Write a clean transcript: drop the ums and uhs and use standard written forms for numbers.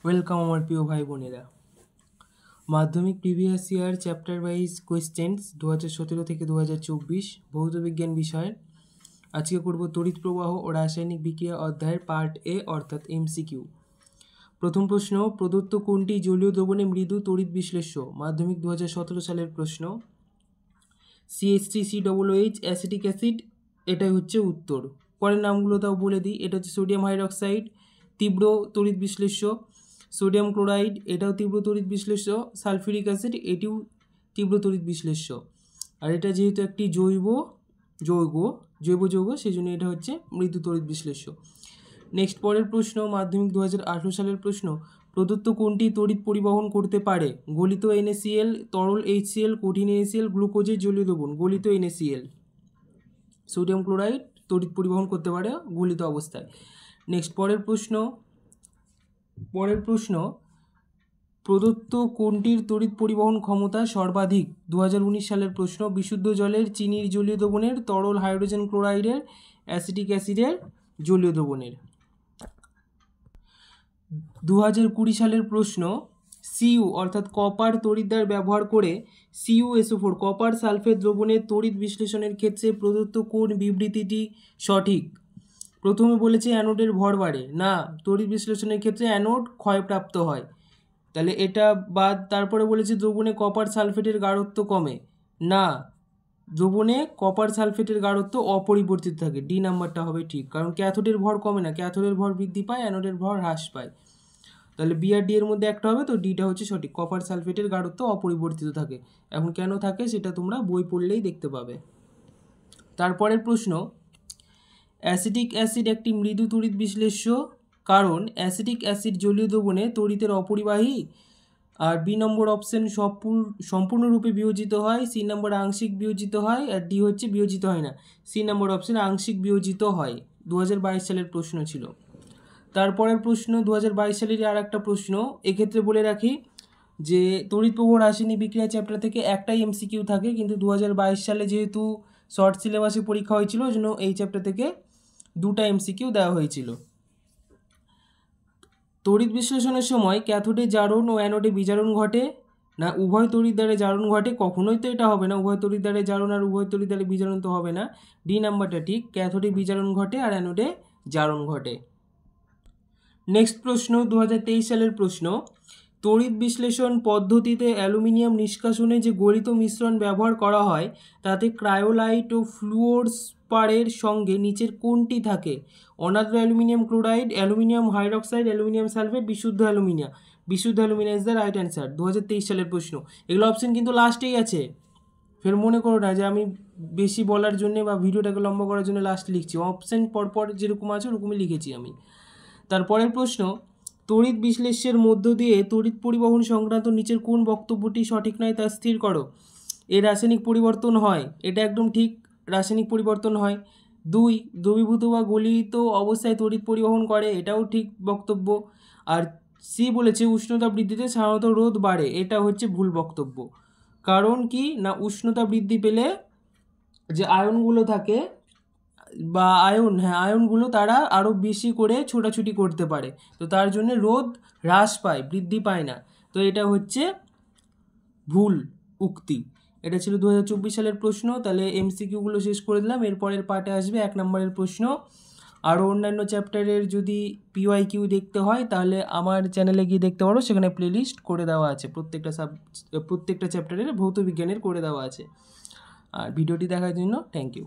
Welcome আমার প্রিয় ভাই বোনেরা। মাধ্যমিক previous year chapter wise questions 2017 থেকে 2024 ভৌত বিজ্ঞান বিষয়ের। আজকে করব তড়িৎ প্রবাহ ও রাসায়নিক বিক্রিয়া অধ্যায়ের পার্ট এ অর্থাৎ এমসিকিউ। প্রথম প্রশ্ন, প্রদত্ত কোনটি জলীয় দ্রবণে মৃদু তড়িৎ বিশ্লেষ্য? মাধ্যমিক 2017 সালের প্রশ্ন। CH3COOH অ্যাসিটিক অ্যাসিড, এটাই হচ্ছে উত্তর। পরের নামগুলো তাও বলে দিই। এটা হচ্ছে সোডিয়াম হাইড্রক্সাইড, তীব্র তড়িৎ বিশ্লেষ্য। সোডিয়াম ক্লোরাইড, এটাও তীব্র তড়িৎ বিশ্লেষ্য। সালফিউরিক অ্যাসিড, এটিও তীব্র তড়িৎ বিশ্লেষ্য। আর এটা যেহেতু একটি জৈব যৌগ সেই জন্য এটা হচ্ছে মৃদু তড়িৎ বিশ্লেষ্য। নেক্সট পরের প্রশ্ন, মাধ্যমিক 2018 সালের প্রশ্ন। প্রদত্ত কোনটি তড়িৎ পরিবহন করতে পারে? গলিত NaCl, তরল HCl, কঠিন NaCl, গ্লুকোজের জলীয় দ্রবণ। গলিত NaCl। সোডিয়াম ক্লোরাইড তড়িৎ পরিবহন করতে পারে গলিত অবস্থায়। নেক্সট পরের প্রশ্ন, প্রদত্ত কোনটির তড়িৎ পরিবহন ক্ষমতা সর্বাধিক? 2019 সালের প্রশ্ন। বিশুদ্ধ জলের, চিনির জলীয় দ্রবণের, তরল হাইড্রোজেন ক্লোরাইডের, অ্যাসিটিক অ্যাসিডের জলীয় দ্রবণের। 2020 সালের প্রশ্ন। Cu অর্থাৎ কপার তড়িৎদ্বার ব্যবহার করে CuSO4 কপার সালফেট দ্রবণের তড়িৎ বিশ্লেষণের ক্ষেত্রে প্রদত্ত কোন বিবৃতিটি সঠিক? প্রথমে বলেছে অ্যানোডের ভর বাড়ে, না। তড়িৎ বিশ্লেষণের ক্ষেত্রে অ্যানোড ক্ষয়প্রাপ্ত হয়, তাহলে এটা বাদ। তারপরে বলেছে দ্রবণে কপার সালফেটের গাঢ়ত্ব কমে, না। দ্রবণে কপার সালফেটের গাঢ়ত্ব অপরিবর্তিত থাকে, ডি নাম্বারটা হবে ঠিক। কারণ ক্যাথোডের ভর কমে না, ক্যাথোডের ভর বৃদ্ধি পায়, অ্যানোডের ভর হ্রাস পায়। তাহলে বি আর ডি এর মধ্যে একটা হবে, তো ডিটা হচ্ছে সঠিক। কপার সালফেটের গাঢ়ত্ব অপরিবর্তিত থাকে। এখন কেন থাকে সেটা তোমরা বই পড়লেই দেখতে পাবে। তারপরের প্রশ্ন, অ্যাসিটিক অ্যাসিড একটি মৃদু তড়িৎ বিশ্লেষ্য কারণ অ্যাসিটিক অ্যাসিড জলীয় দ্রবণে তড়িতের অপরিবাহী। আর বি নম্বর অপশন সম্পূর্ণরূপে বিয়োজিত হয়, সি নম্বর আংশিক বিয়োজিত হয়, আর ডি হচ্ছে বিয়োজিত হয় না। সি নম্বর অপশন আংশিক বিয়োজিত হয়। 2022 সালের প্রশ্ন ছিল। তারপরের প্রশ্ন 2022 সালেরই আর একটা প্রশ্ন। এক্ষেত্রে বলে রাখি যে তড়িৎ প্রবাহ রাসায়নিক বিক্রিয়া চ্যাপ্টার থেকে একটাই এমসিকিউ থাকে, কিন্তু 2022 সালে যেহেতু শর্ট সিলেবাসে পরীক্ষা হয়েছিল ওই জন্য এই চ্যাপ্টার থেকে দুটা এমসিকিউ দেওয়া হয়েছিল। তড়িৎ বিশ্লেষণের সময় ক্যাথোডে জারণ ও অ্যানোডে বিজারণ ঘটে, না উভয় তড়িৎদ্বারে জারণ ঘটে? কখনোই তো এটা হবে না, উভয় তড়িৎদ্বারে জারণ আর উভয় তড়িৎদ্বারে বিজারণ তো হবে না। ডি নাম্বারটা ঠিক, ক্যাথোডে বিজারণ ঘটে আর অ্যানোডে জারণ ঘটে। নেক্সট প্রশ্ন 2023 সালের প্রশ্ন। তড়িৎ বিশ্লেষণ পদ্ধতিতে অ্যালুমিনিয়াম নিষ্কাশনে যে গলিত মিশ্রণ ব্যবহার করা হয় তাতে ক্রায়োলাইট ও ফ্লুওরস্পারের সঙ্গে নিচের কোনটি থাকে? অনাদ্র aluminium chloride, aluminium hydroxide, aluminium sulphate, বিশুদ্ধ অ্যালুমিনিয়াম। বিশুদ্ধ aluminium is the right answer. 2023 সালের প্রশ্ন। এগুলো অপশন কিন্তু লাস্টেই আছে, ফের মনে করো না যে আমি বেশি বলার জন্য বা ভিডিওটাকে লম্বা করার জন্য লাস্ট লিখছি। অপশন পরপর যেরকম আছে ওরকমই লিখেছি আমি। তারপরের প্রশ্ন, তড়িৎ বিশ্লেষ্যের মধ্য দিয়ে তড়িৎ পরিবহন সংক্রান্ত নিচের কোন বক্তব্যটি সঠিক নয় তা স্থির করো? এর রাসায়নিক পরিবর্তন হয়, এটা একদম ঠিক, রাসায়নিক পরিবর্তন হয়। 2, দ্রবীভূত বা গলিত অবস্থায় তড়িৎ পরিবহন করে, এটাও ঠিক বক্তব্য। আর সি বলেছে উষ্ণতা বৃদ্ধিতে সাধারণত রোধ বাড়ে, এটা হচ্ছে ভুল বক্তব্য। কারণ কি না, উষ্ণতা বৃদ্ধি পেলে যে আয়নগুলো থাকে বা আয়নগুলো তারা আরও বেশি করে ছোটাছুটি করতে পারে, তো তার জন্য রোধ হ্রাস পায়, বৃদ্ধি পায় না। তো এটা হচ্ছে ভুল উক্তি। এটা ছিল 2024 সালের প্রশ্ন। তাহলে এমসিকিউগুলো শেষ করে দিলাম। এরপরের পার্টে আসবে 1 নম্বরের প্রশ্ন। আরও অন্যান্য চ্যাপ্টারের যদি PYQ দেখতে হয় তাহলে আমার চ্যানেলে গিয়ে দেখতে পারো, সেখানে প্লেলিস্ট করে দেওয়া আছে, প্রত্যেকটা চ্যাপ্টারের ভৌত বিজ্ঞানের করে দেওয়া আছে। আর ভিডিওটি দেখার জন্য থ্যাংক ইউ।